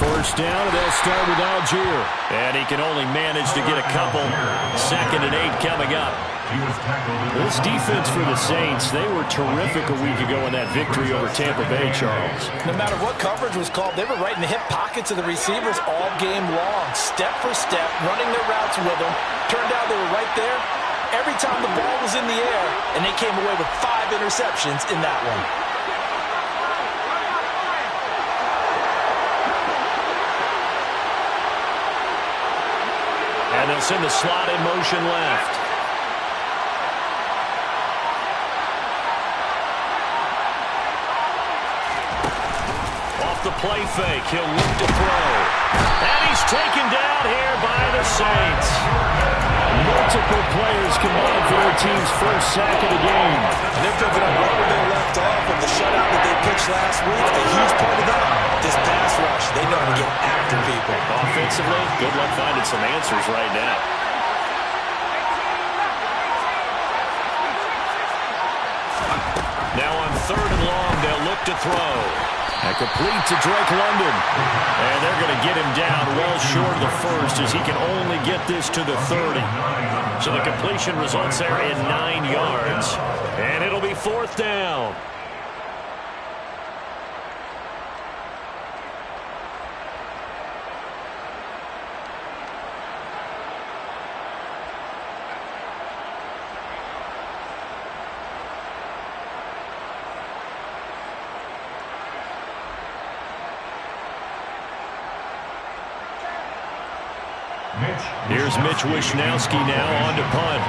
First down, and they'll start with Algier. And he can only manage to get a couple. 2nd and 8 coming up. This defense for the Saints, they were terrific a week ago in that victory over Tampa Bay, Charles. No matter what coverage was called, they were right in the hip pockets of the receivers all game long. Step for step, running their routes with them. Turned out they were right there every time the ball was in the air, and they came away with 5 interceptions in that one. And they'll send the slot in motion left. The play fake. He'll look to throw. And he's taken down here by the Saints. Multiple players combined for their team's first sack of the game. And they're picking up right where they left off with the shutout that they pitched last week. A huge part of that, this pass rush. They know how to get after people. Offensively, good luck finding some answers right now. Now on 3rd and long, they'll look to throw. And complete to Drake London. And they're going to get him down well short of the first as he can only get this to the 30. So the completion results there in 9 yards. And it'll be 4th down. Here's Mitch Wishnowsky now on to punt.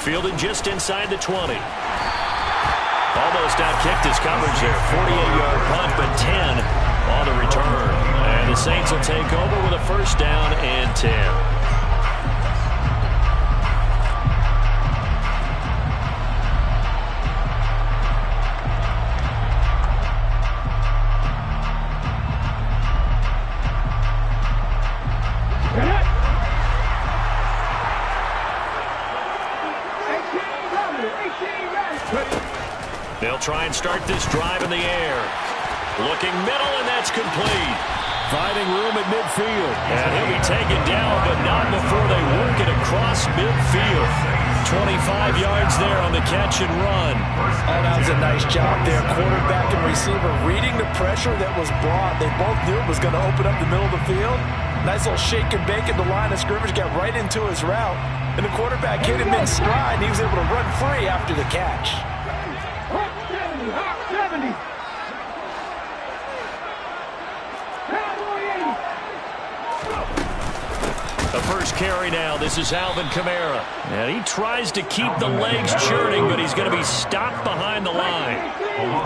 Fielded just inside the 20. Almost outkicked his coverage there. 48-yard punt, but 10 on the return. And the Saints will take over with a 1st down and 10. They'll try and start this drive in the air. Looking middle, and that's complete. Finding room at midfield. And he'll be taken down, but not before they work it across midfield. 25 yards there on the catch and run. Oh, that was a nice job there. Quarterback and receiver reading the pressure that was brought. They both knew it was going to open up the middle of the field. Nice little shake and bake at the line of scrimmage. Got right into his route. And the quarterback hit him in stride, and he was able to run free after the catch. 70. The first carry now. This is Alvin Kamara. And he tries to keep the legs churning, but he's going to be stopped behind the line.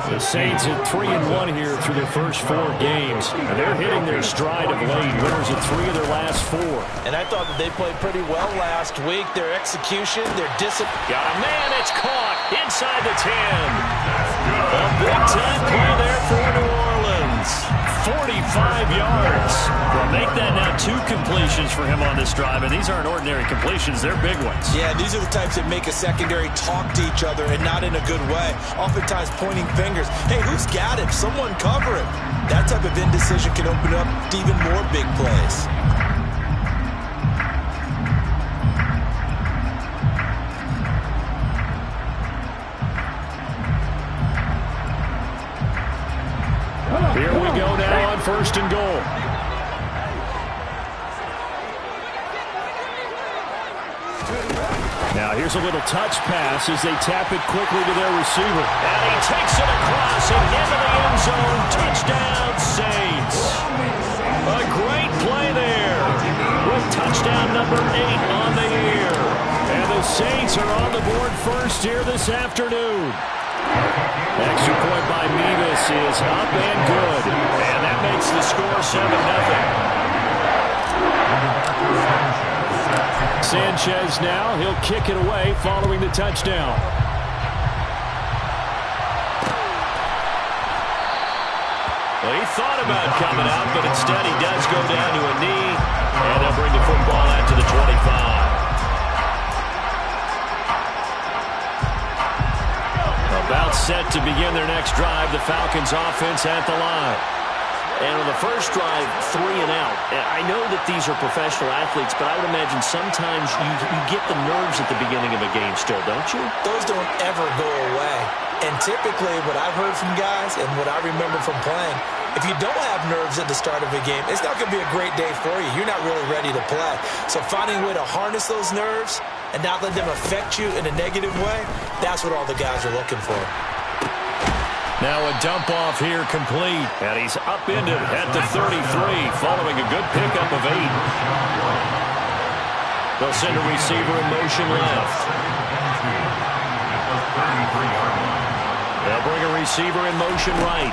The Saints at 3-1 here through their first 4 games. And they're hitting their stride of late. Winners of 3 of their last 4. And I thought that they played pretty well last week. Their execution, their discipline. Got a man. It's caught inside the 10. A big-time play there for New Orleans. 45 yards. Well, make that now 2 completions for him on this drive, and these aren't ordinary completions. They're big ones. Yeah, these are the types that make a secondary talk to each other, and not in a good way. Oftentimes pointing fingers. Hey, who's got him? Someone cover him. That type of indecision can open up to even more big plays. Here we go now on 1st and goal. Now here's a little touch pass as they tap it quickly to their receiver. And he takes it across and into the end zone. Touchdown, Saints. A great play there with touchdown number 8 on the year. And the Saints are on the board first here this afternoon. Extra point by Mevis is up and good. And that makes the score 7-0. Sanchez now, he'll kick it away following the touchdown. Well, he thought about coming out, but instead he does go down to a knee, and they'll bring the football out to the 25. About set to begin their next drive. The Falcons offense at the line. And on the first drive, 3 and out. I know that these are professional athletes, but I would imagine sometimes you get the nerves at the beginning of a game still, don't you? Those don't ever go away. And typically what I've heard from guys and what I remember from playing, if you don't have nerves at the start of a game, it's not going to be a great day for you. You're not really ready to play. So finding a way to harness those nerves and not let them affect you in a negative way, that's what all the guys are looking for. Now a dump off here complete. And he's upended at the 33 following a good pickup of 8. They'll send a receiver in motion left. They'll bring a receiver in motion right.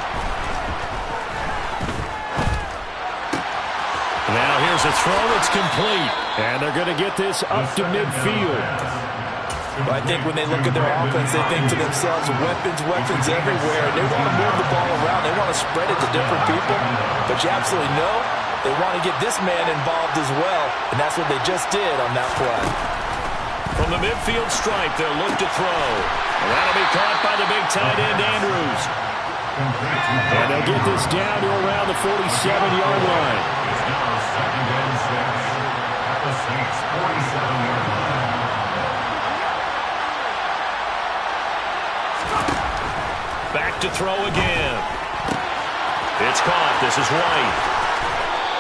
Now here's a throw that's complete. And they're going to get this up to midfield. Well, I think when they look at their offense, they think to themselves, weapons everywhere. They want to move the ball around. They want to spread it to different people. But you absolutely know they want to get this man involved as well. And that's what they just did on that play. From the midfield stripe, they'll look to throw. And that'll be caught by the big tight end, Andrews. And they'll get this down to around the 47-yard line. Back to throw again. It's caught. This is White.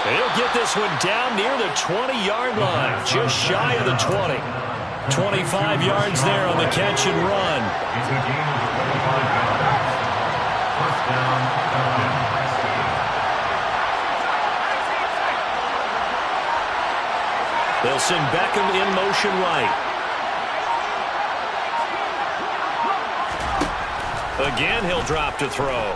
He'll get this one down near the 20-yard line, just shy of the 20. 25 yards there on the catch and run. They'll send Beckham in motion right. Again, he'll drop to throw.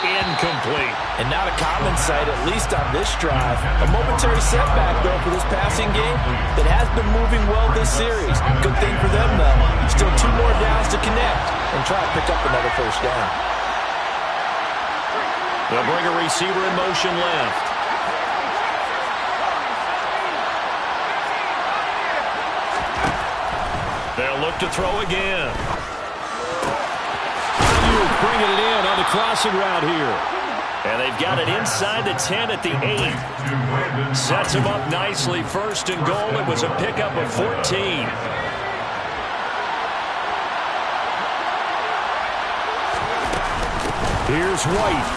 Incomplete. And not a common sight, at least on this drive. A momentary setback, though, for this passing game that has been moving well this series. Good thing for them, though. Still 2 more downs to connect and try to pick up another first down. They'll bring a receiver in motion left. They'll look to throw again. Bringing it in on the crossing route here. And they've got it inside the 10 at the 8. Sets him up nicely. First and goal. It was a pickup of 14. Here's White.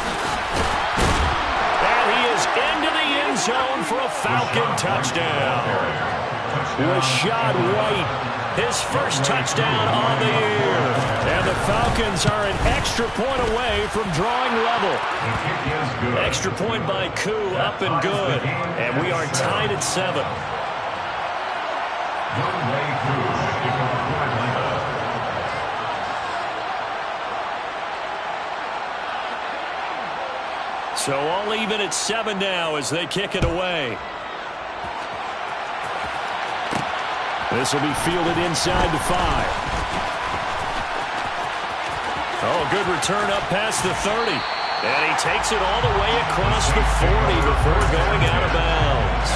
And he is into the end zone for a Falcon touchdown. Rachaad White. His first touchdown on the year. And the Falcons are an extra point away from drawing level. Extra point by Koo, up and good. And we are tied at 7. So all even at 7 now as they kick it away. This will be fielded inside the 5. Oh, good return up past the 30. And he takes it all the way across the 40 before going out of bounds.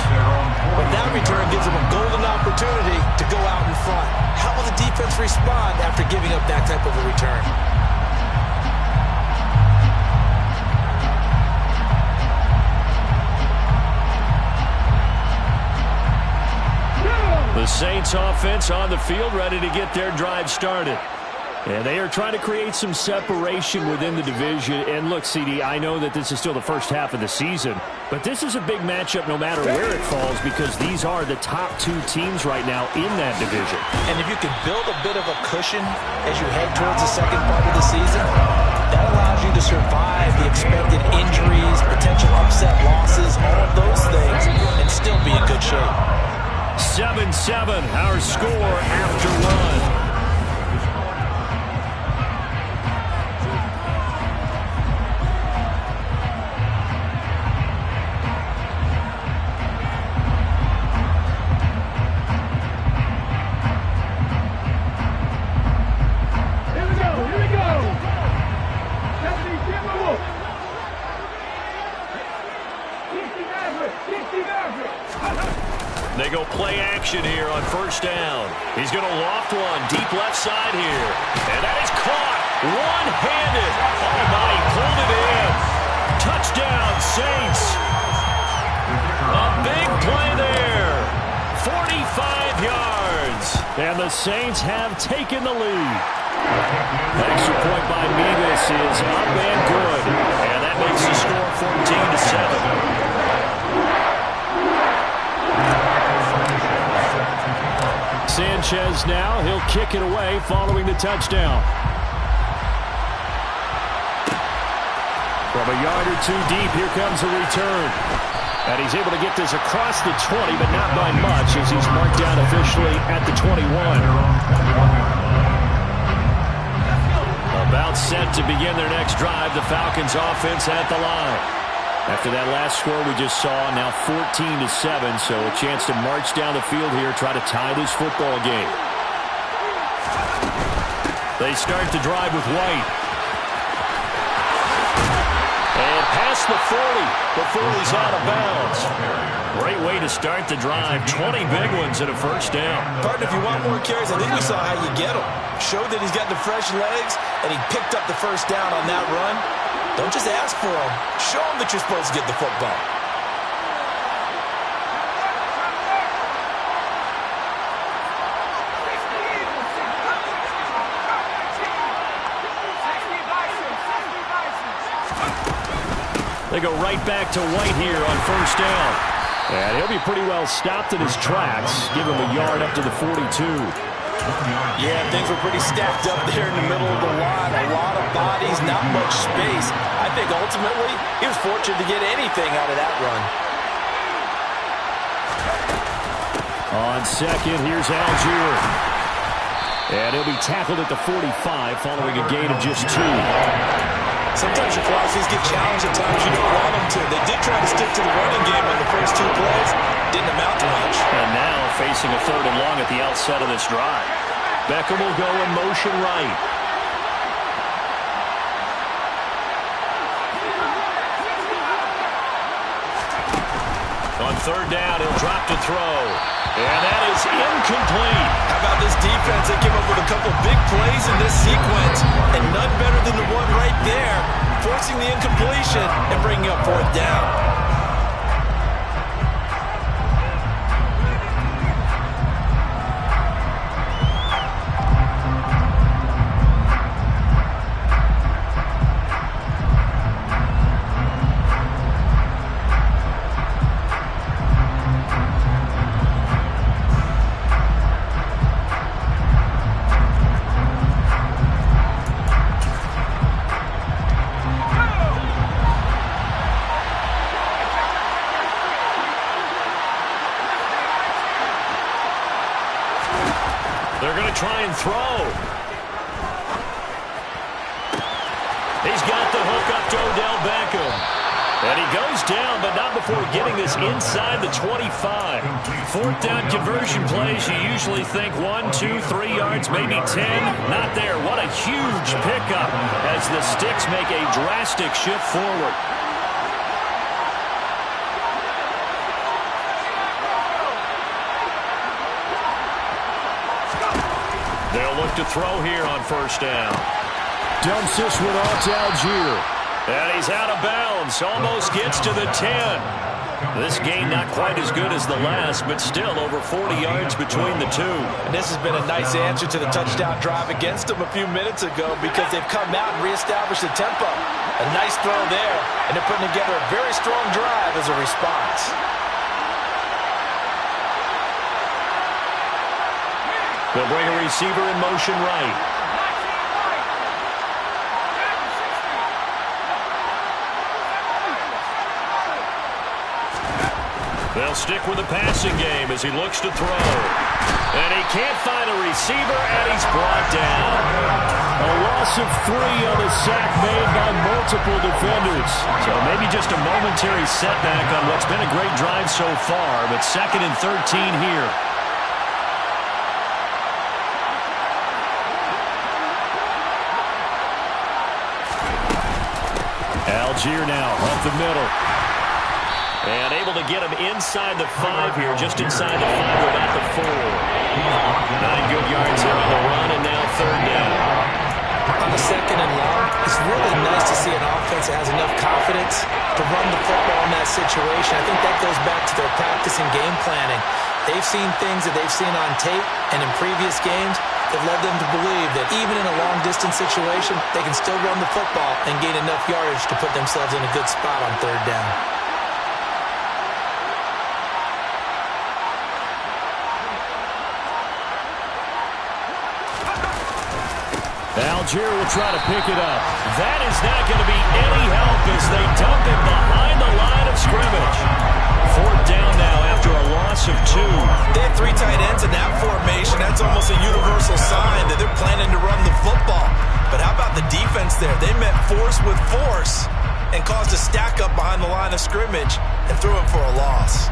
But that return gives him a golden opportunity to go out in front. How will the defense respond after giving up that type of a return? The Saints offense on the field ready to get their drive started. And they are trying to create some separation within the division. And look, CD, I know that this is still the first half of the season, but this is a big matchup no matter where it falls because these are the top 2 teams right now in that division. And if you can build a bit of a cushion as you head towards the second part of the season, that allows you to survive the expected injuries, potential upset losses, all of those things, and still be in good shape. 7-7, our score after 1. action here on first down. He's going to loft one deep left side here. And that is caught one-handed. Oh, my, he pulled it in. Touchdown, Saints. A big play there. 45 yards. And the Saints have taken the lead. Extra point by Mevis is up and good. And that makes the score 14-7. Sanchez now, he'll kick it away following the touchdown. From a yard or two deep, here comes a return. And he's able to get this across the 20, but not by much as he's marked down officially at the 21. About set to begin their next drive, the Falcons offense at the line. After that last score we just saw, now 14-7, so a chance to march down the field here, try to tie this football game. They start the drive with White. And past the 40 before he's out of bounds. Great way to start the drive. 20 big ones and a first down. Partner, if you want more carries, I think we saw how you get them. Showed that he's got the fresh legs, and he picked up the first down on that run. Don't just ask for them. Show them that you're supposed to get the football. They go right back to White here on first down. And he'll be pretty well stopped in his tracks. Give him a yard up to the 42. Yeah, things were pretty stacked up there in the middle of the line. A lot of bodies, not much space. I think ultimately he was fortunate to get anything out of that run. On second, here's Algier. And he'll be tackled at the 45 following a gain of just 2. Sometimes your philosophies get challenged at times you don't want them to. They did try to stick to the running game on the first 2 plays. Didn't amount to much. And now facing a 3rd and long at the outset of this drive. Beckham will go in motion right. On 3rd down, he'll drop to throw. And that is incomplete. How about this defense? They came up with a couple big plays in this sequence, and none better than the one right there, forcing the incompletion and bringing up 4th down. Try and throw. He's got the hook up to Odell Beckham. And he goes down, but not before getting this inside the 25. 4th down conversion plays, you usually think 1, 2, 3 yards, maybe 10. Not there. What a huge pickup as the Sticks make a drastic shift forward. They'll look to throw here on first down. Dumps this one off to Algier. And he's out of bounds. Almost gets to the 10. This game not quite as good as the last, but still over 40 yards between the two. And this has been a nice answer to the touchdown drive against them a few minutes ago because they've come out and reestablished the tempo. A nice throw there, and they're putting together a very strong drive as a response. They'll bring a receiver in motion right. They'll stick with the passing game as he looks to throw. And he can't find a receiver, and he's brought down. A loss of 3 on a sack made by multiple defenders. So maybe just a momentary setback on what's been a great drive so far, but 2nd and 13 here. Algier now up the middle. And able to get him inside the 5 here, just inside the 5 or about the 4. 9 good yards there on the run, and now 3rd down. On the 2nd and long, it's really nice to see an offense that has enough confidence to run the football in that situation. I think that goes back to their practice and game planning. They've seen things that they've seen on tape and in previous games that led them to believe that even in a long-distance situation, they can still run the football and gain enough yardage to put themselves in a good spot on 3rd down. Algier will try to pick it up. That is not going to be any help as they dump it behind the line of scrimmage. 4th down now after a loss of 2. They have 3 tight ends in that formation. That's almost a universal sign that they're planning to run the football. But how about the defense there? They met force with force and caused a stack up behind the line of scrimmage and threw it for a loss.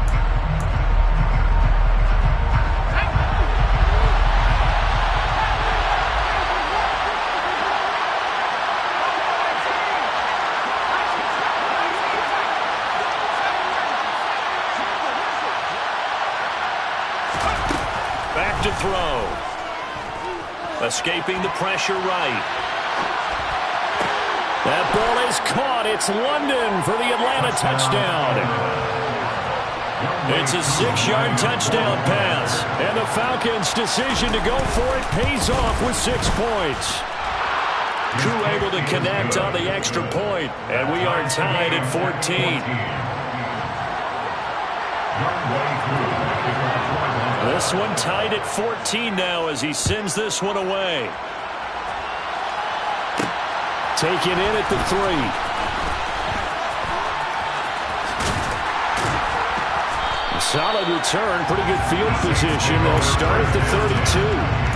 Back to throw. Escaping the pressure right. That ball is caught. It's London for the Atlanta touchdown. It's a 6-yard touchdown pass. And the Falcons' decision to go for it pays off with 6 points. Crew able to connect on the extra point. And we are tied at 14. This one tied at 14 now as he sends this one away. Taken in at the 3. Solid return, pretty good field position. They'll start at the 32.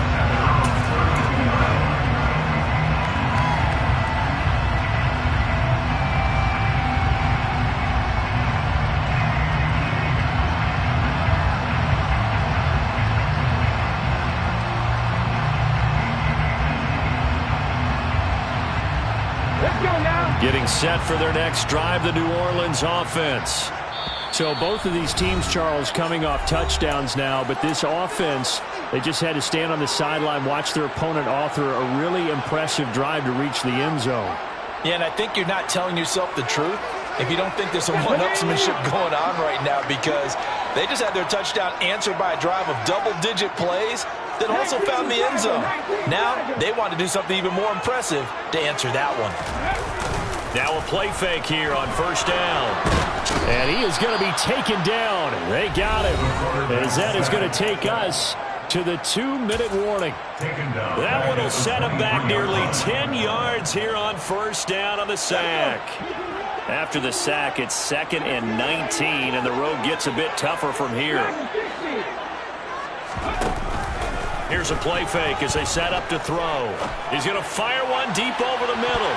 Getting set for their next drive, the New Orleans offense. So both of these teams, Charles, coming off touchdowns now, but this offense, they just had to stand on the sideline, watch their opponent author a really impressive drive to reach the end zone. Yeah, and I think you're not telling yourself the truth if you don't think there's some one-upsmanship going on right now, because they just had their touchdown answered by a drive of double-digit plays that also found the end zone. Now they want to do something even more impressive to answer that one. Now a play fake here on 1st down. And he is going to be taken down. They got him. As that is going to take us to the 2-minute warning. That one will set him back nearly 10 yards here on 1st down on the sack. After the sack, it's 2nd and 19, and the road gets a bit tougher from here. Here's a play fake as they set up to throw. He's going to fire one deep over the middle.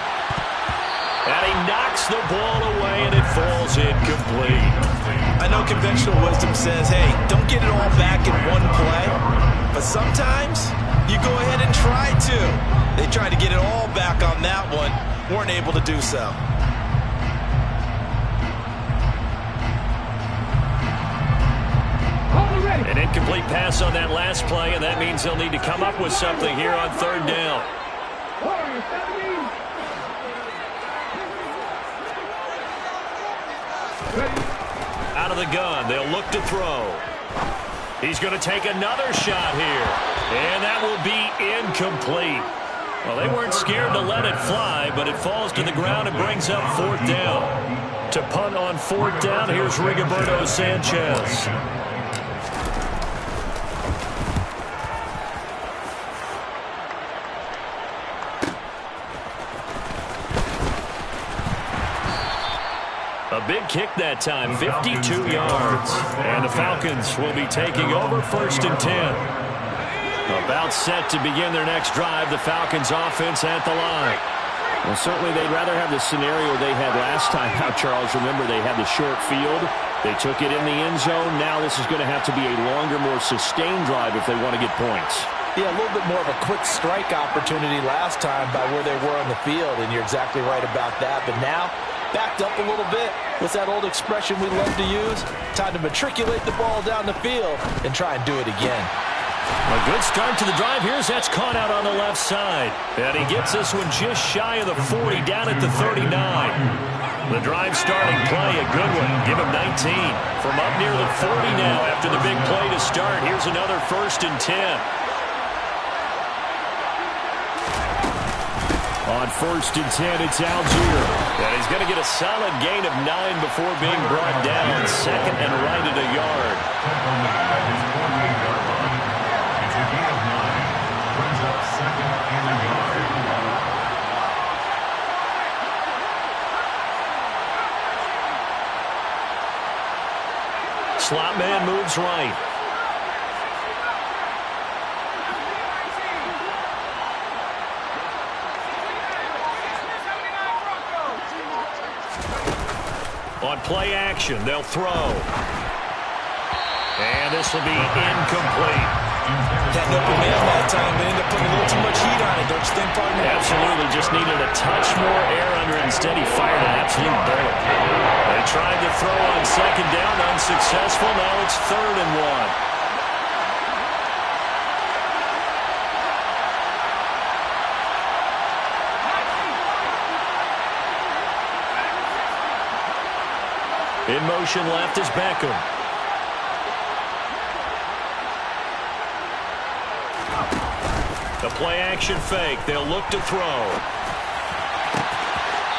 And he knocks the ball away, and it falls incomplete. I know conventional wisdom says, hey, don't get it all back in one play. But sometimes you go ahead and try to. They tried to get it all back on that one. Weren't able to do so. An incomplete pass on that last play, and that means they'll need to come up with something here on 3rd down. Out of the gun, they'll look to throw. He's going to take another shot here, and that will be incomplete. Well, they weren't scared to let it fly, but it falls to the ground and brings up 4th down. To punt on 4th down, here's Rigoberto Sanchez. A big kick that time, 52 yards. And the Falcons will be taking over 1st and 10. About set to begin their next drive, the Falcons offense at the line. Well, certainly they'd rather have the scenario they had last time out, Charles. Remember, they had the short field. They took it in the end zone. Now this is going to have to be a longer, more sustained drive if they want to get points. Yeah, a little bit more of a quick strike opportunity last time by where they were on the field, and you're exactly right about that. But now backed up a little bit. What's that old expression we love to use? Time to matriculate the ball down the field and try and do it again. A good start to the drive. Here's that's caught out on the left side. And he gets this one just shy of the 40, down at the 39. The drive starting play, a good one. Give him 19. From up near the 40 now after the big play to start. Here's another 1st and 10. On 1st and 10, it's Allgeier. And he's going to get a solid gain of 9 before being brought down. 2nd and right at a yard. Slot man moves right. On play action, they'll throw. And this will be incomplete. That open man that time, they ended up putting a little too much heat on it, don't you think, partner? Absolutely, just needed a touch more air under it. Instead, he fired an absolute bullet. They tried to throw on 2nd down, unsuccessful. Now it's 3rd and 1. In motion left is Beckham. The play action fake. They'll look to throw.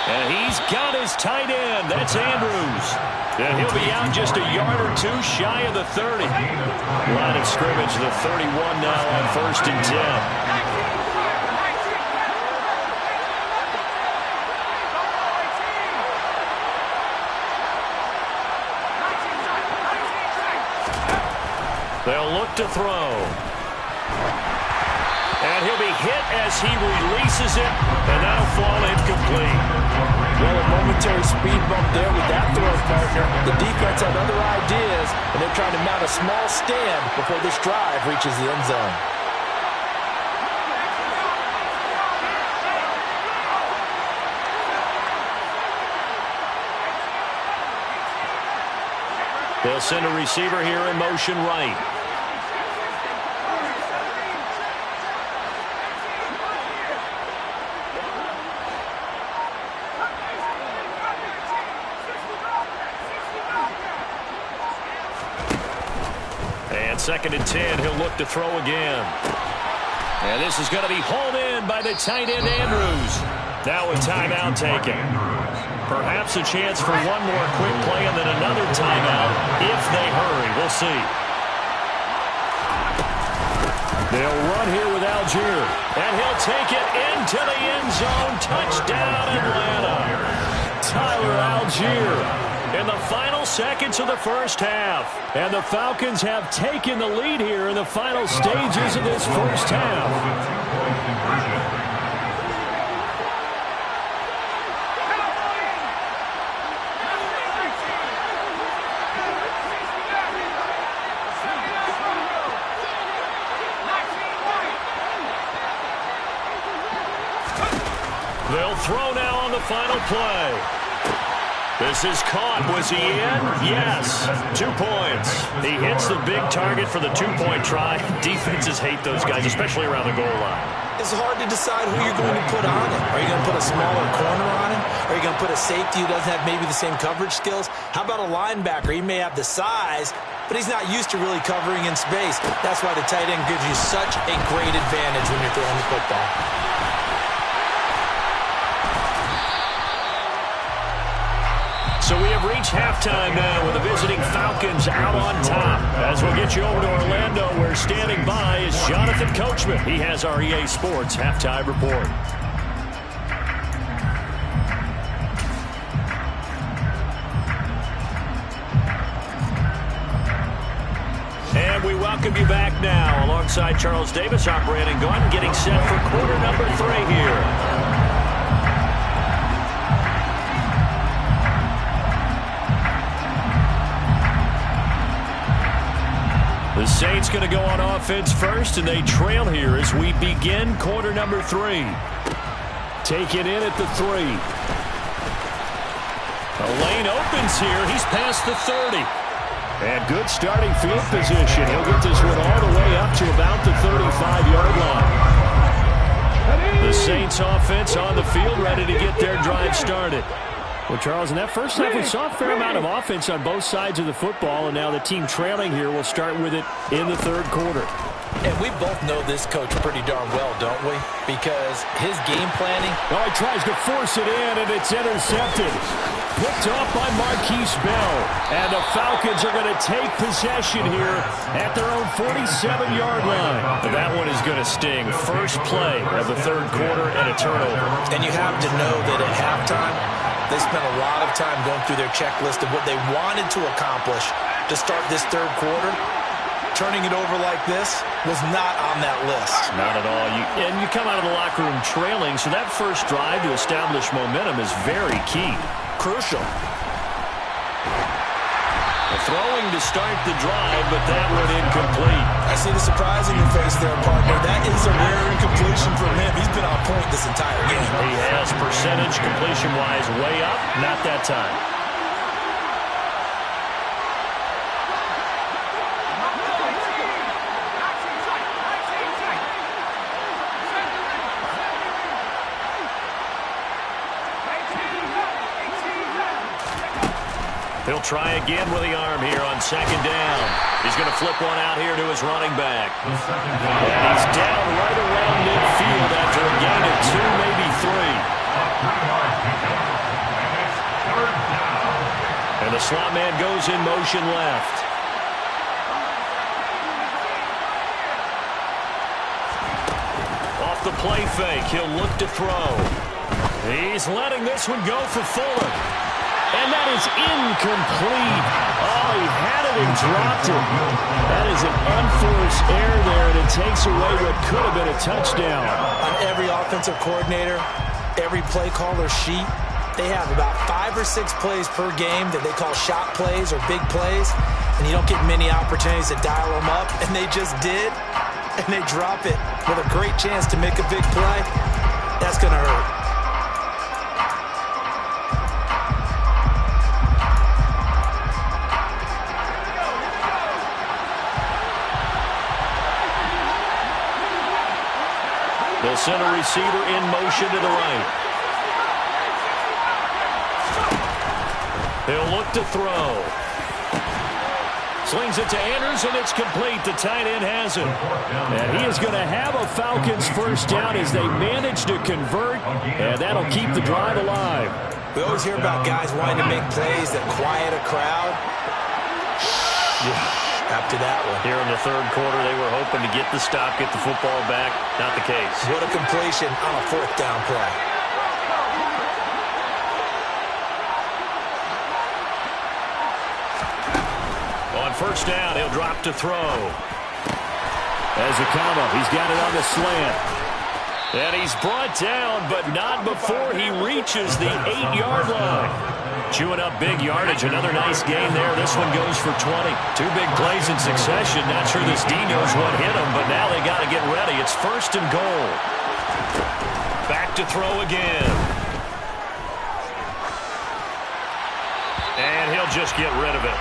And he's got his tight end. That's Andrews. And he'll be out just a yard or 2 shy of the 30. Line of scrimmage, the 31 now on 1st and 10. They'll look to throw. And he'll be hit as he releases it, and that'll fall incomplete. Well, a momentary speed bump there with that throw, partner. The defense had other ideas, and they're trying to mount a small stand before this drive reaches the end zone. They'll send a receiver here in motion right. And 2nd and 10, he'll look to throw again. And this is going to be hauled in by the tight end Andrews. Now a timeout taken. Perhaps a chance for one more quick play and then another timeout if they hurry. We'll see. They'll run here with Allgeier. And he'll take it into the end zone. Touchdown, Atlanta. Tyler Allgeier in the final seconds of the first half. And the Falcons have taken the lead here in the final stages of this first half. They'll throw now on the final play. This is caught. Was he in? Yes. 2 points. He hits the big target for the 2-point try. Defenses hate those guys, especially around the goal line. It's hard to decide who you're going to put on him. Are you going to put a smaller corner on him? Are you going to put a safety who doesn't have maybe the same coverage skills? How about a linebacker? He may have the size, but he's not used to really covering in space. That's why the tight end gives you such a great advantage when you're throwing the football. So we have reached halftime now with the visiting Falcons out on top. As we'll get you over to Orlando, where standing by is Jonathan Coachman. He has our EA Sports halftime report. And we welcome you back now alongside Charles Davis. I'm Brandon Gunn, getting set for quarter number 3 here. The Saints going to go on offense first, and they trail here as we begin quarter number 3. Take it in at the 3. The lane opens here. He's past the 30. And good starting field position. He'll get this one all the way up to about the 35-yard line. The Saints offense on the field, ready to get their drive started. Well, Charles, in that first half, we saw a fair amount of offense on both sides of the football, and now the team trailing here will start with it in the third quarter. And we both know this coach pretty darn well, don't we? Because his game planning... Oh, he tries to force it in, and it's intercepted. Picked off by Marquise Bell. And the Falcons are going to take possession here at their own 47-yard line. That one is going to sting. First play of the third quarter and a turnover. And you have to know that at halftime, they spent a lot of time going through their checklist of what they wanted to accomplish to start this third quarter. Turning it over like this was not on that list. Not at all. And you come out of the locker room trailing, so that first drive to establish momentum is very key. Crucial. Throwing to start the drive, but that one incomplete. I see the surprise in your face there, partner. That is a rare incompletion from him. He's been on point this entire game. He has percentage completion-wise way up. Not that time. He'll try again with the arm here on second down. He's going to flip one out here to his running back. And he's down right around midfield after a gain of 2, maybe 3. And the slot man goes in motion left. Off the play fake, he'll look to throw. He's letting this one go for Fuller. And that is incomplete. Oh, he had it and dropped it. That is an unforced error there, and it takes away what could have been a touchdown. On every offensive coordinator, every play caller sheet, they have about 5 or 6 plays per game that they call shot plays or big plays, and you don't get many opportunities to dial them up, and they just did, and they drop it with a great chance to make a big play. That's going to hurt. They'll send a receiver in motion to the right. He'll look to throw. Slings it to Andrews, and it's complete. The tight end has it. And he is going to have a Falcons first down as they manage to convert, and that'll keep the drive alive. We always hear about guys wanting to make plays that quiet a crowd. After that one. Here in the third quarter, they were hoping to get the stop, get the football back. Not the case. What a completion on a fourth down play. On first down, he'll drop to throw. Ezekama, he's got it on the slant. And he's brought down, but not before he reaches the 8-yard line. Chewing up big yardage. Another nice gain there. This one goes for 20. 2 big plays in succession. Not sure this D knows what hit him, but now they got to get ready. It's first and goal. Back to throw again. And he'll just get rid of it.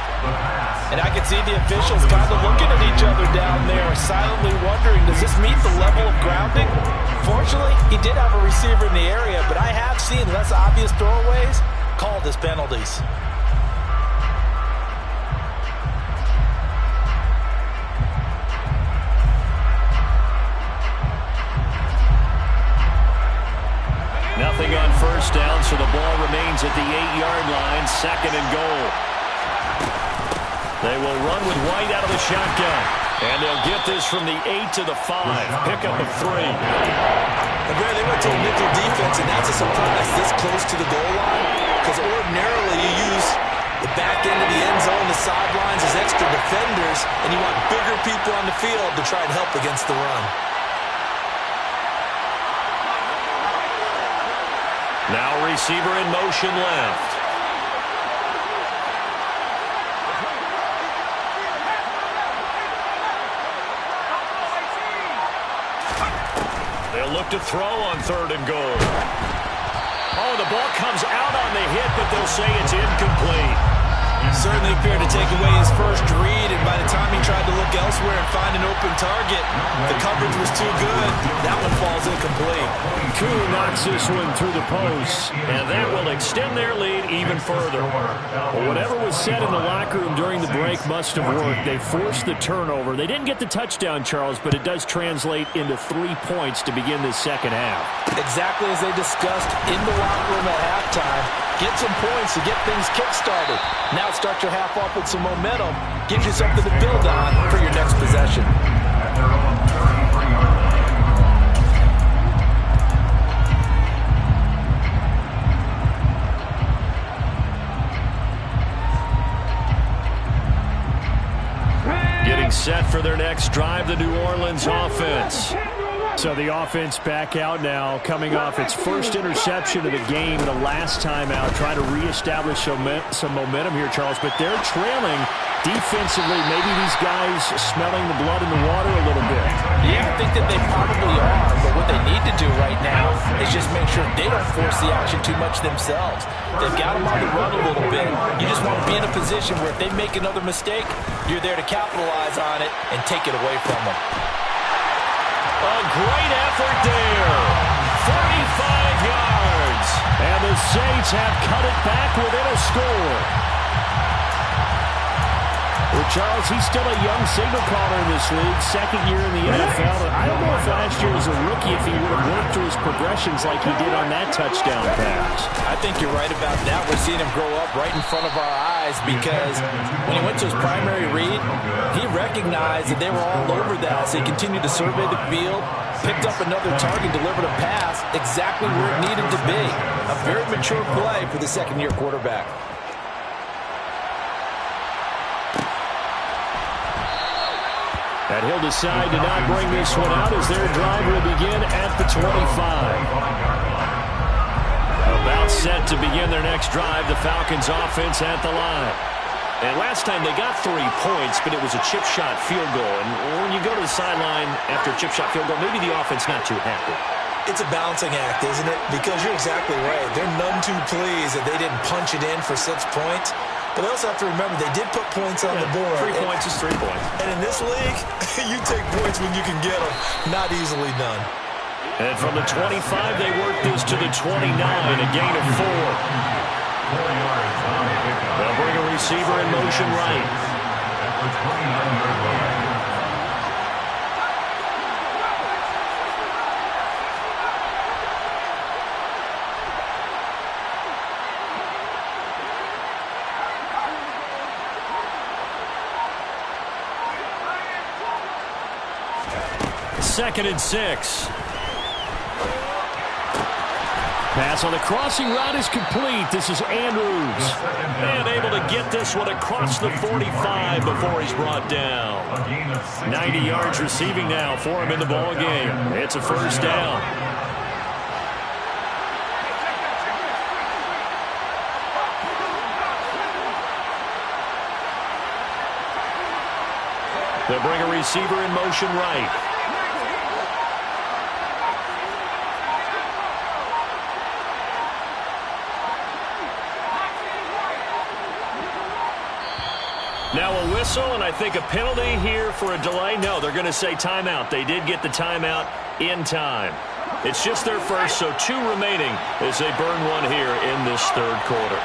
And I can see the officials kind of looking at each other down there, silently wondering, does this meet the level of grounding? Fortunately, he did have a receiver in the area, but I have seen less obvious throwaways called as penalties. Nothing on first down, so the ball remains at the 8-yard line, second and goal. They will run with White out of the shotgun. And they'll get this from the 8 to the 5. Pickup of 3. And Barry, they went to a nickel defense, and that's a surprise this close to the goal line. Because ordinarily you use the back end of the end zone, the sidelines as extra defenders, and you want bigger people on the field to try and help against the run. Now receiver in motion left. They'll look to throw on third and goal. Oh, the ball comes out on the hit, but they'll say it's incomplete. Certainly appeared to take away his first read, and by the time he tried to look elsewhere and find an open target, the coverage was too good. That one falls incomplete. Koo knocks this one through the post, and that will extend their lead even further. Well, whatever was said in the locker room during the break must have worked. They forced the turnover. They didn't get the touchdown, Charles, but it does translate into 3 points to begin this second half. Exactly as they discussed in the locker room at halftime. Get some points to get things kick-started. Now start your half off with some momentum. Gives you something to build on for your next possession. Getting set for their next drive, the New Orleans offense. So the offense back out now, coming off its first interception of the game the last time out, trying to reestablish some momentum here, Charles. But they're trailing defensively. Maybe these guys smelling the blood in the water a little bit. Yeah, I think that they probably are. But what they need to do right now is just make sure they don't force the action too much themselves. They've got them on the run a little bit. You just want to be in a position where if they make another mistake, you're there to capitalize on it and take it away from them. A great effort there. 45 yards. And the Saints have cut it back within a score. Well, Charles, he's still a young signal caller in this league, second year in the NFL. I don't know if last year as a rookie if he would have worked through his progressions like he did on that touchdown pass. I think you're right about that. We're seeing him grow up right in front of our eyes because when he went to his primary read, he recognized that they were all over that. So he continued to survey the field, picked up another target, delivered a pass exactly where it needed to be. A very mature play for the second-year quarterback. And he'll decide to not bring this one out as their drive will begin at the 25. About set to begin their next drive, the Falcons offense at the line. And last time they got 3 points, but it was a chip shot field goal. And when you go to the sideline after a chip shot field goal, maybe the offense not too happy. It's a balancing act, isn't it? Because you're exactly right. They're none too pleased that they didn't punch it in for 6 points. But they also have to remember they did put points on the board. 3 points is 3 points. And in this league, you take points when you can get them. Not easily done. And from the 25, they work this to the 29, a gain of 4. They'll bring a receiver in motion right. Second and 6. Pass on the crossing route is complete. This is Andrews. And able to get this one across the 45 before he's brought down. 90 yards receiving now for him in the ball game. It's a first down. They'll bring a receiver in motion right. Now a whistle, and I think a penalty here for a delay. No, they're going to say timeout. They did get the timeout in time. It's just their first, so 2 remaining as they burn one here in this third quarter.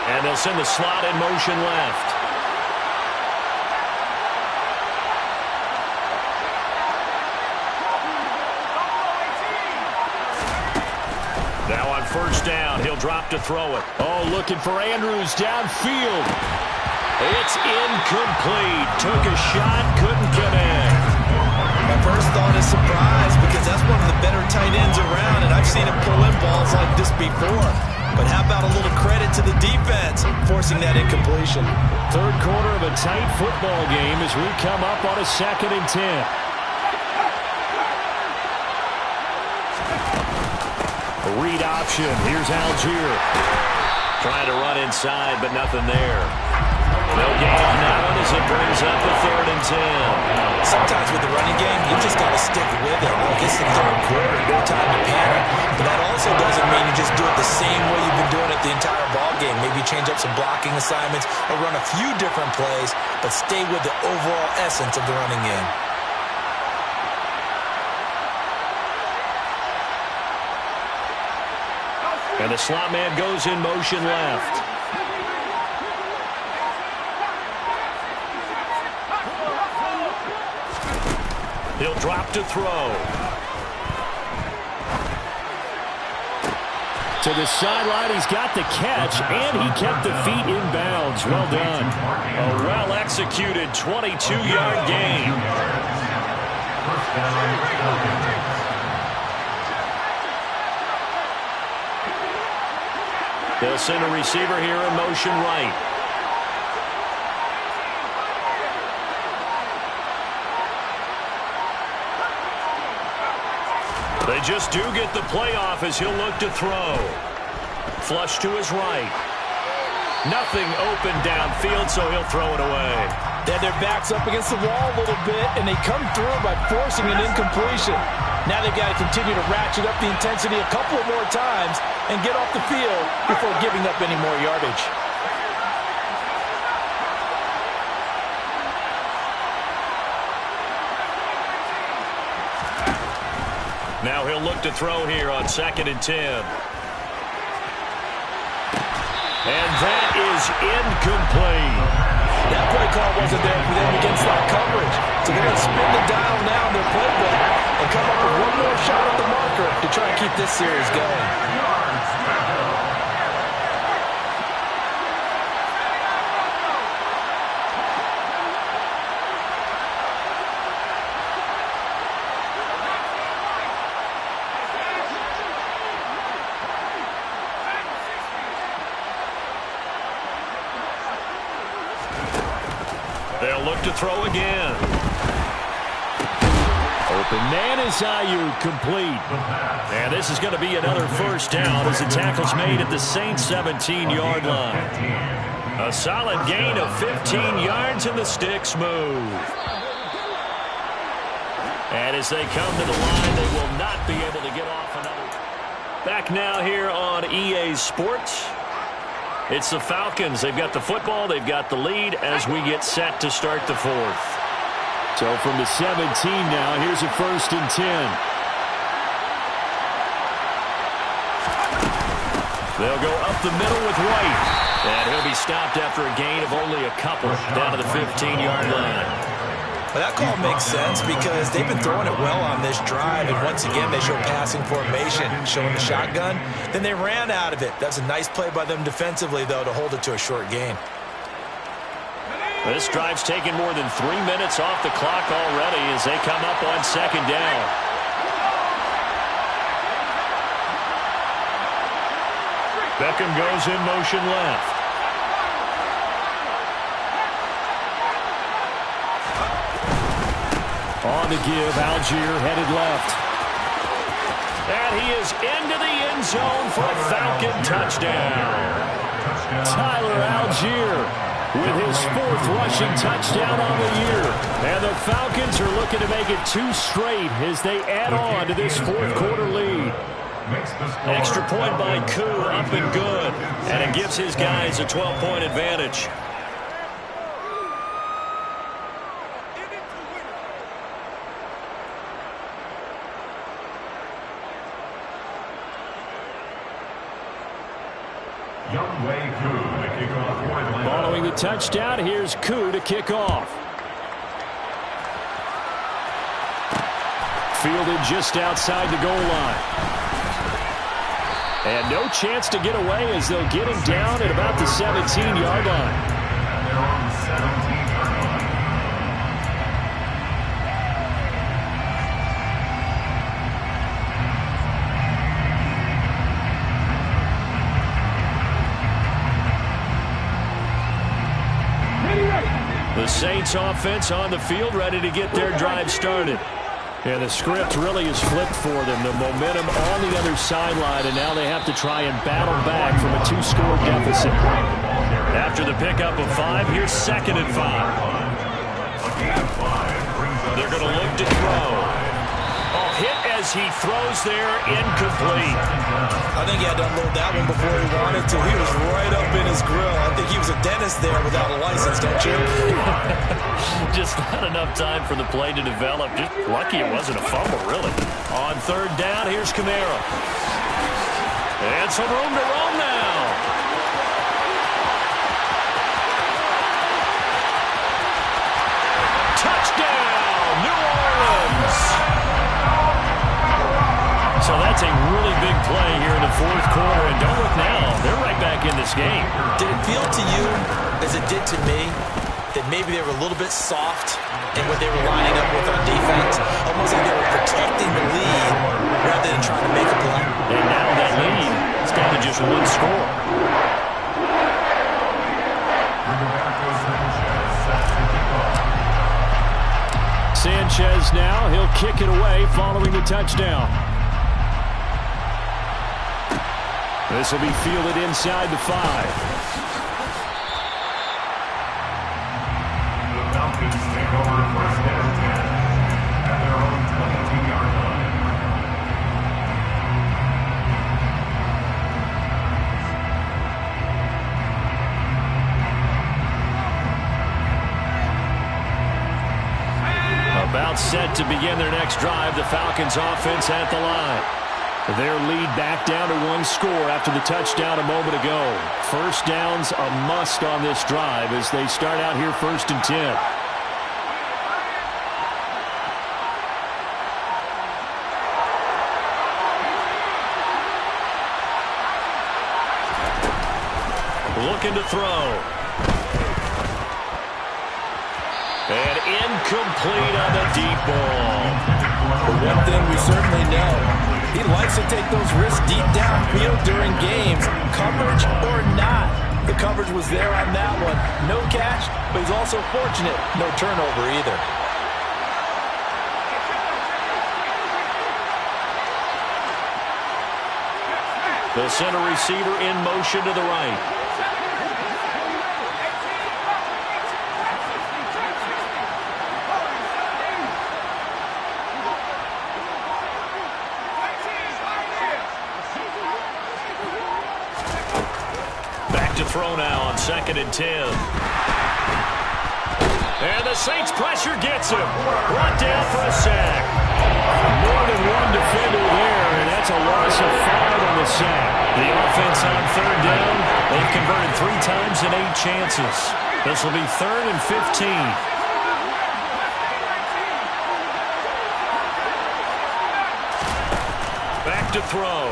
And they'll send the slot in motion left. Now on first down, he'll drop to throw it. Oh, looking for Andrews downfield. It's incomplete. Took a shot, couldn't connect. My first thought is surprise because that's one of the better tight ends around, and I've seen him pull in balls like this before. But how about a little credit to the defense forcing that incompletion? Third quarter of a tight football game as we come up on a 2nd and 10. Read option. Here's Algier. Trying to run inside, but nothing there. No gain on that one as it brings up a 3rd and 10. Sometimes with the running game, you just got to stick with it. Look, it's the 3rd quarter, no time to panic. But that also doesn't mean you just do it the same way you've been doing it the entire ball game. Maybe change up some blocking assignments or run a few different plays, but stay with the overall essence of the running game. And the slot man goes in motion left. He'll drop to throw. To the sideline, he's got the catch, and he kept the feet in bounds. Well done. A well-executed 22-yard gain. They'll send a receiver here in motion right. They just do get the playoff as he'll look to throw. Flush to his right. Nothing open downfield, so he'll throw it away. They had their backs up against the wall a little bit, and they come through by forcing an incompletion. Now they've got to continue to ratchet up the intensity a couple of more times and get off the field before giving up any more yardage. Now he'll look to throw here on 2nd and 10. And that is incomplete. That play call wasn't there for them against that coverage. So they're going to spin the dial now in their playbook and come up with one more shot at the marker to try and keep this series going. They'll look to throw again. Open man is Ayuk, complete. And this is going to be another 1st down as the tackle's made at the Saints' 17-yard line. A solid gain of 15 yards and the sticks move. And as they come to the line, they will not be able to get off another. Back now here on EA Sports. It's the Falcons. They've got the football. They've got the lead as we get set to start the 4th. So from the 17 now, here's a 1st and 10. They'll go up the middle with White. And he'll be stopped after a gain of only a couple down to the 15-yard line. Well, that call makes sense because they've been throwing it well on this drive, and once again they show passing formation, showing the shotgun. Then they ran out of it. That's a nice play by them defensively, though, to hold it to a short gain. This drive's taken more than 3 minutes off the clock already as they come up on 2nd down. Beckham goes in motion left. On the give, Algier headed left. And he is into the end zone for a Falcon touchdown. Tyler Algier with his 4th rushing touchdown on the year. And the Falcons are looking to make it 2 straight as they add on to this 4th quarter lead. Extra point by Koo, up and good. And it gives his guys a 12-point advantage. Following the touchdown, here's Koo to kick off. Fielded just outside the goal line. And no chance to get away as they'll get him down at about the 17-yard line. The Saints offense on the field ready to get their drive started. Yeah, the script really is flipped for them. The momentum on the other sideline, and now they have to try and battle back from a 2-score deficit. After the pickup of 5, here's 2nd and 5. They're going to look to throw. Hit as he throws there, incomplete. I think he had to unload that one before he wanted to. He was right up in his grill. I think he was a dentist there without a license, don't you? Just not enough time for the play to develop. Just lucky it wasn't a fumble, really. On 3rd down, here's Kamara. And some room to roam now. Touchdown, New Orleans. So that's a really big play here in the 4th quarter. And don't look now, they're right back in this game. Did it feel to you, as it did to me, that maybe they were a little bit soft in what they were lining up with on defense? Almost like they were protecting the lead rather than trying to make a play. And now that lead is down to just 1 score. Sanchez now, he'll kick it away following the touchdown. This will be fielded inside the 5. The Falcons take over 1st and 10 at their own 22-yard line. About set to begin their next drive, the Falcons offense at the line. Their lead back down to 1 score after the touchdown a moment ago. 1st down's a must on this drive as they start out here 1st and 10. Looking to throw. And incomplete on the deep ball. But one thing we certainly know, he likes to take those risks deep downfield during games, coverage or not. The coverage was there on that one. No catch, but he's also fortunate. No turnover either. The center receiver in motion to the right. To throw now on 2nd and 10. And the Saints pressure gets him. Brought down for a sack. More than one defender there, and that's a loss of 5 on the sack. The offense on 3rd down. They've converted 3 times in 8 chances. This will be 3rd and 15. Back to throw.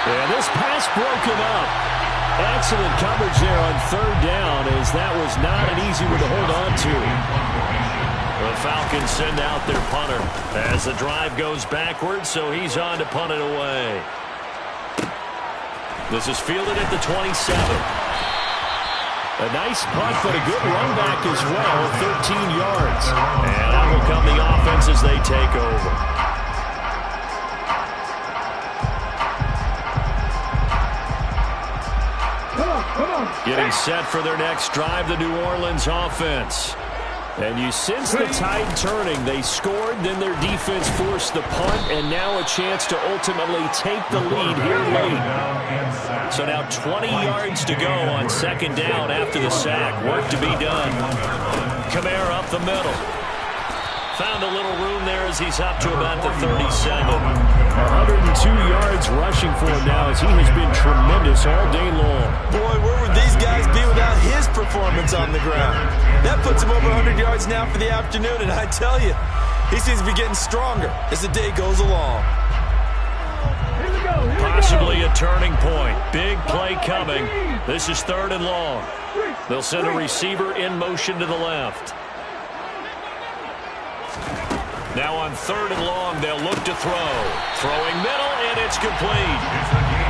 And this pass broken up. Excellent coverage there on 3rd down, as that was not an easy one to hold on to. The Falcons send out their punter as the drive goes backwards, so he's on to punt it away. This is fielded at the 27. A nice punt, but a good run back as well, 13 yards. And out will come the offense as they take over. Getting set for their next drive, the New Orleans offense. And you sense the tide turning. They scored, then their defense forced the punt, and now a chance to ultimately take the lead here late. So now 20 yards to go on 2nd down after the sack. Work to be done. Kamara up the middle. Found a little room there as he's up to about the 37. 102 yards rushing for him now as he has been tremendous all day long. Boy, where would these guys be without his performance on the ground? That puts him over 100 yards now for the afternoon, and I tell you, he seems to be getting stronger as the day goes along. Possibly a turning point. Big play coming. This is 3rd and long. They'll send a receiver in motion to the left. Now on 3rd and long, they'll look to throw. Throwing middle, and it's complete.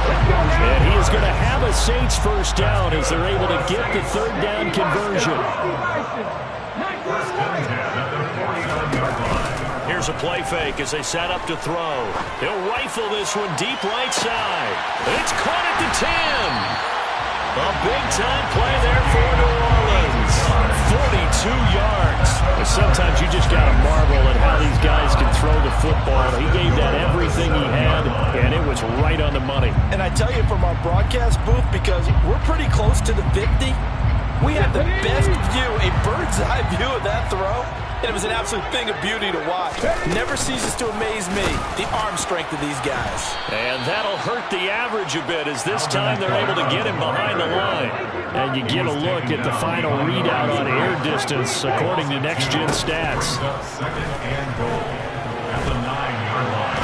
And he is going to have a Saints first down as they're able to get the third down conversion. Here's a play fake as they set up to throw. He'll rifle this one deep right side. It's caught at the 10. A big-time play there for New Orleans. 42 yards. And sometimes you just got to marvel at how these guys can throw the football. He gave that everything he had, and it was right on the money. And I tell you from our broadcast booth, because we're pretty close to the 50, we had the best view, a bird's-eye view of that throw. And it was an absolute thing of beauty to watch. Never ceases to amaze me, the arm strength of these guys. And that'll hurt the average a bit as this time they're able to get him behind the line. And you get a look at the final readout on air distance according to Next Gen Stats. Second and goal at the 9-yard line.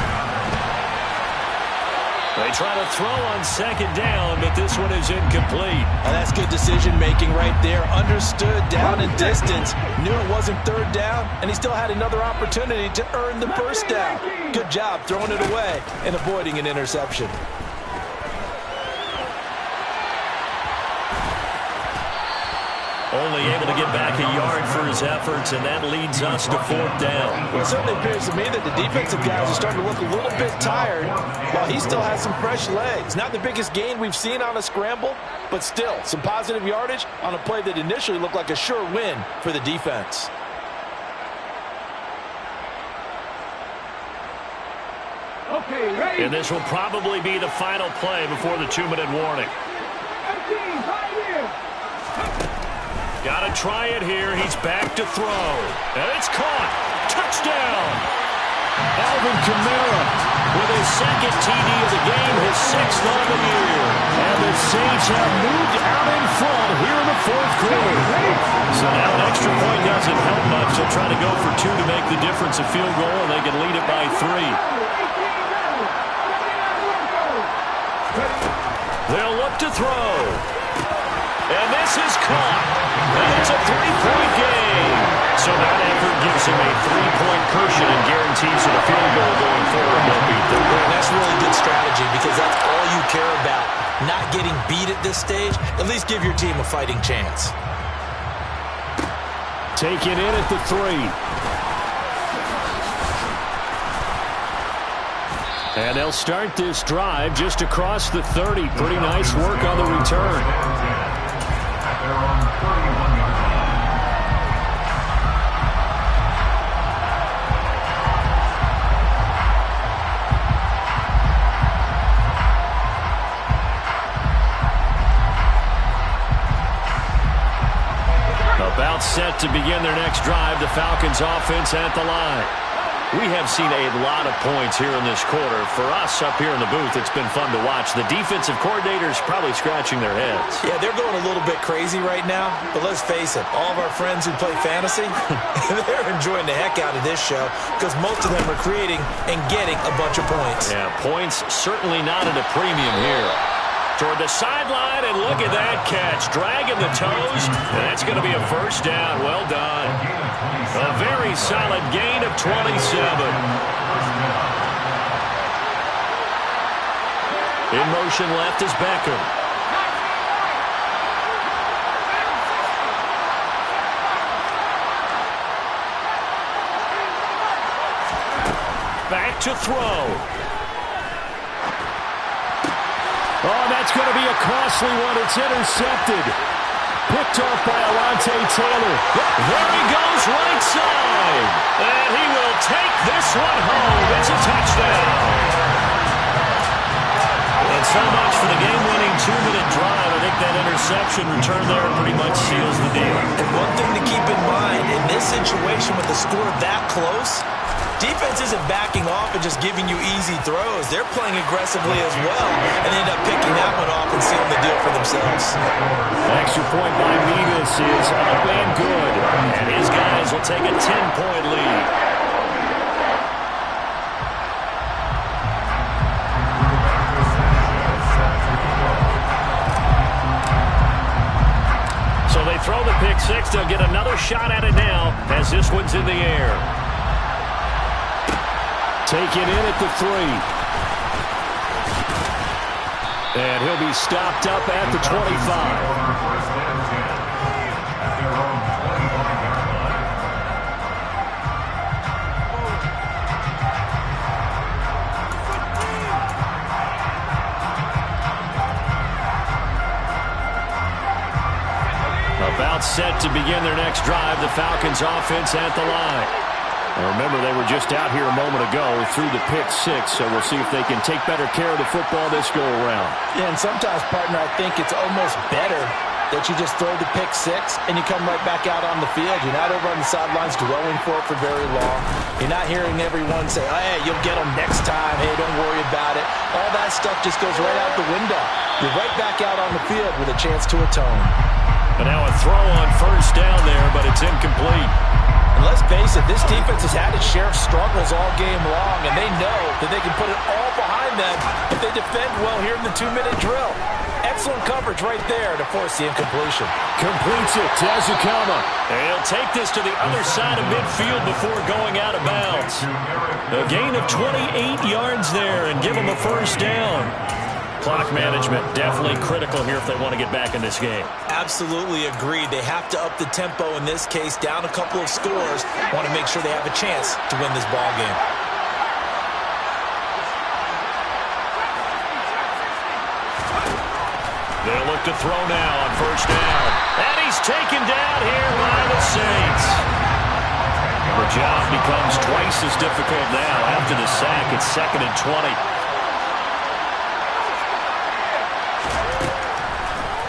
They try to throw on second down, but this one is incomplete. And that's good decision-making right there. Understood down and distance. Knew it wasn't third down, and he still had another opportunity to earn the first down. Good job throwing it away and avoiding an interception. Only able to get back a yard for his efforts, and that leads us to fourth down. Well, it certainly appears to me that the defensive guys are starting to look a little bit tired while he still has some fresh legs. Not the biggest gain we've seen on a scramble, but still some positive yardage on a play that initially looked like a sure win for the defense. And this will probably be the final play before the 2-minute warning. Got to try it here. He's back to throw. And it's caught. Touchdown. Alvin Kamara With his second TD of the game, his 6th on the year. And the Saints have moved out in front here in the fourth quarter. So now an extra point doesn't help much. They'll try to go for 2 to make the difference a field goal, and they can lead it by 3. They'll look to throw. And this is caught. And it's a 3-point game. So that effort gives him a 3-point cushion and guarantees that a field goal going forward will beat them. And that's really good strategy because that's all you care about. Not getting beat at this stage. At least give your team a fighting chance. Taken in at the 3. And they'll start this drive just across the 30. Pretty nice work on the return. At their own 31-yard line. About set to begin their next drive, the Falcons offense at the line. We have seen a lot of points here in this quarter. For us up here in the booth, it's been fun to watch. The defensive coordinators probably scratching their heads. Yeah, they're going a little bit crazy right now, but let's face it, all of our friends who play fantasy, they're enjoying the heck out of this show because most of them are creating and getting a bunch of points. Yeah, points certainly not at a premium here. Toward the sideline, and look at that catch. Dragging the toes, and that's going to be a first down. Well done. A very solid gain of 27. In motion left is Beckham. Back to throw. Oh, that's going to be a costly one. It's intercepted. Picked off by Alontae Taylor. There he goes right side. And he will take this one home. It's a touchdown. And so much for the game-winning 2-minute drive. I think that interception return there pretty much seals the deal. And one thing to keep in mind, in this situation with the score that close, defense isn't backing off and just giving you easy throws. They're playing aggressively as well and end up picking that one off and sealing the deal for themselves. Extra point by Mevis is up and good. And his guys will take a 10-point lead. So they throw the pick six. They'll get another shot at it now as this one's in the air. Taken in at the 3. And he'll be stopped up at the 25. First and 10 at their own 25-yard line. About set to begin their next drive, the Falcons offense at the line. And remember, they were just out here a moment ago through the pick six, so we'll see if they can take better care of the football this go-around. Yeah, and sometimes, partner, I think it's almost better that you just throw the pick six and you come right back out on the field. You're not over on the sidelines dwelling for it for very long. You're not hearing everyone say, oh, hey, you'll get them next time. Hey, don't worry about it. All that stuff just goes right out the window. You're right back out on the field with a chance to atone. And now a throw on first down there, but it's incomplete. And let's face it, this defense has had its share of struggles all game long, and they know that they can put it all behind them if they defend well here in the 2-minute drill. Excellent coverage right there to force the incompletion. Completes it to Ezekama. And he'll take this to the other side of midfield before going out of bounds. A gain of 28 yards there and give them a first down. Clock management definitely critical here if they want to get back in this game. Absolutely agreed. They have to up the tempo in this case, down a couple of scores. Want to make sure they have a chance to win this ball game. They'll look to throw now on first down. And he's taken down here by the Saints. The job becomes twice as difficult now after the sack. It's 2nd and 20.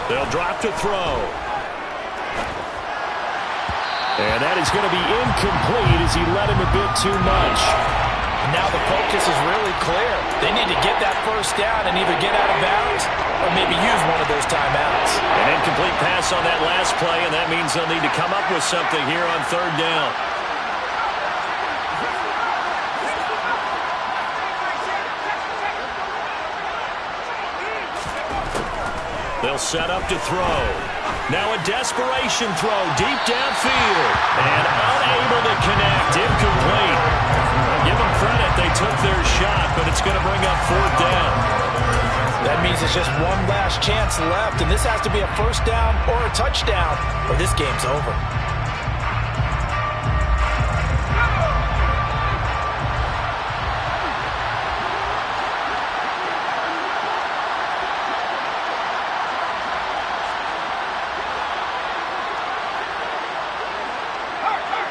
They'll drop to throw. And that is going to be incomplete as he led him a bit too much. And now the focus is really clear. They need to get that first down and either get out of bounds or maybe use one of those timeouts. An incomplete pass on that last play, and that means they'll need to come up with something here on third down. They'll set up to throw. Now a desperation throw deep downfield. And unable to connect. Incomplete. Give them credit. They took their shot, but it's going to bring up fourth down. That means it's just one last chance left, and this has to be a first down or a touchdown, or this game's over.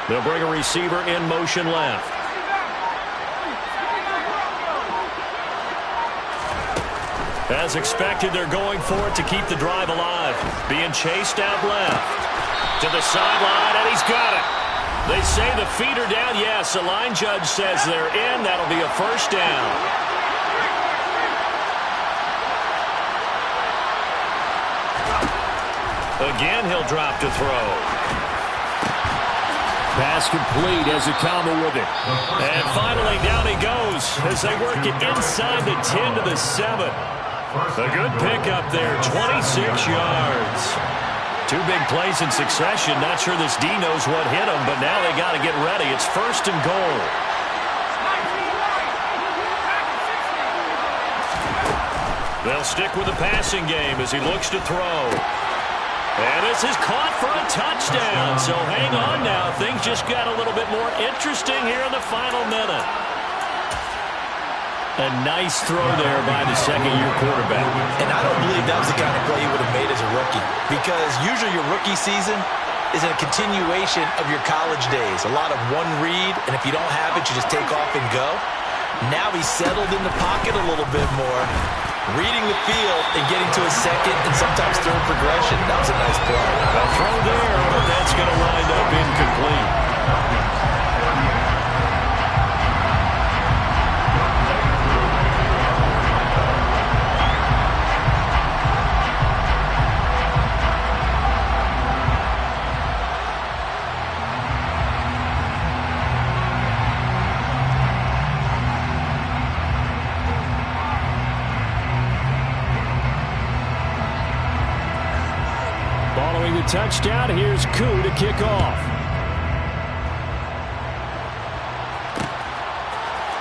They'll bring a receiver in motion left. As expected, they're going for it to keep the drive alive. Being chased out left. To the sideline, and he's got it. They say the feet are down. Yes, the line judge says they're in. That'll be a first down. Again, he'll drop to throw. Pass complete. Ezekama with it. And finally, down he goes as they work it inside the 10 to the 7. A good pickup there, 26 yards. Two big plays in succession. Not sure this D knows what hit him, but now they got to get ready. It's 1st and goal. They'll stick with the passing game as he looks to throw. And this is caught for a touchdown. So hang on now. Things just got a little bit more interesting here in the final minute. A nice throw there by the second-year quarterback. And I don't believe that was the kind of play he would have made as a rookie. Because usually your rookie season is a continuation of your college days. A lot of one read, and if you don't have it, you just take off and go. Now he's settled in the pocket a little bit more, reading the field and getting to his second and sometimes third progression. That was a nice play. A throw there, but that's going to wind up incomplete. Following the touchdown, here's Koo to kick off.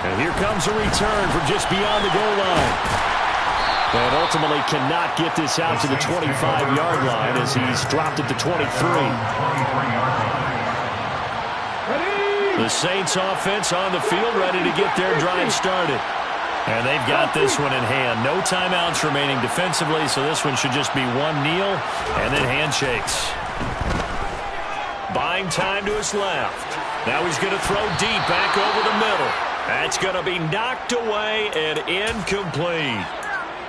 And here comes a return from just beyond the goal line. And ultimately cannot get this out to the 25-yard line as he's dropped at the 23. The Saints offense on the field ready to get their drive started. And they've got this one in hand. No timeouts remaining defensively, so this one should just be one kneel and then handshakes. Buying time to his left. Now he's going to throw deep back over the middle. That's going to be knocked away and incomplete.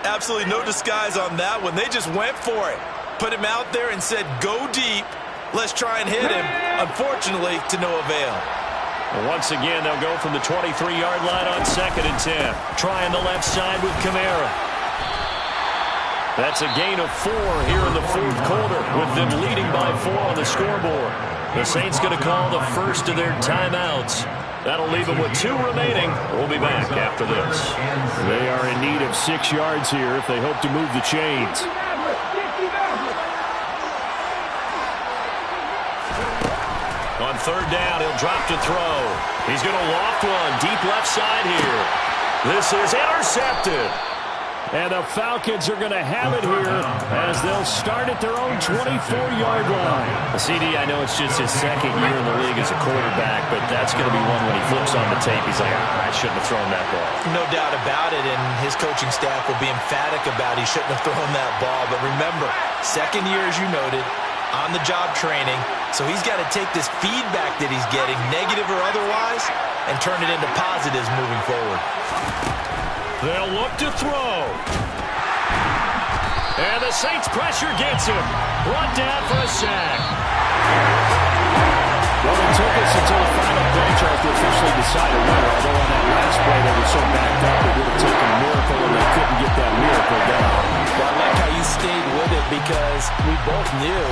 Absolutely no disguise on that one. They just went for it. Put him out there and said, go deep. Let's try and hit him. Unfortunately, to no avail. Once again, they'll go from the 23-yard line on 2nd and 10. Trying the left side with Kamara. That's a gain of 4 here in the 4th quarter, with them leading by 4 on the scoreboard. The Saints going to call the first of their timeouts. That'll leave them with 2 remaining. We'll be back after this. They are in need of 6 yards here if they hope to move the chains. On 3rd down, he'll drop to throw. He's going to loft one deep left side here. This is intercepted. And the Falcons are going to have it here as they'll start at their own 24-yard line. CD, I know it's just his 2nd year in the league as a quarterback, but that's going to be one when he flips on the tape. He's like, I shouldn't have thrown that ball. No doubt about it, and his coaching staff will be emphatic about he shouldn't have thrown that ball. But remember, 2nd year, as you noted, on-the-job training, so he's got to take this feedback that he's getting, negative or otherwise, and turn it into positives moving forward. They'll look to throw. And the Saints pressure gets him. Brought down for a sack. Well, it took us until the final play chart to officially decide a winner, although on that last play they were so backed up it would have taken a miracle and they couldn't get that miracle down. Well, I like how you stayed with it because we both knew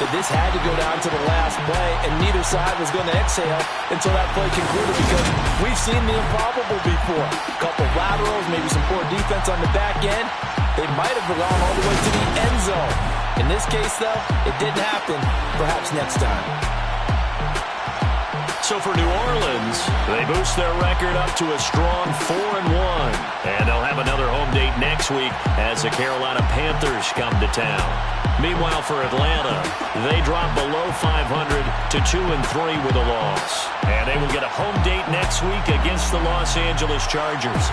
that this had to go down to the last play and neither side was going to exhale until that play concluded because we've seen the improbable before. A couple laterals, maybe some poor defense on the back end. They might have gone all the way to the end zone. In this case, though, it didn't happen. Perhaps next time. So for New Orleans, they boost their record up to a strong 4-1. And they'll have another home date next week as the Carolina Panthers come to town. Meanwhile, for Atlanta, they drop below 500 to 2-3 with a loss. And they will get a home date next week against the Los Angeles Chargers.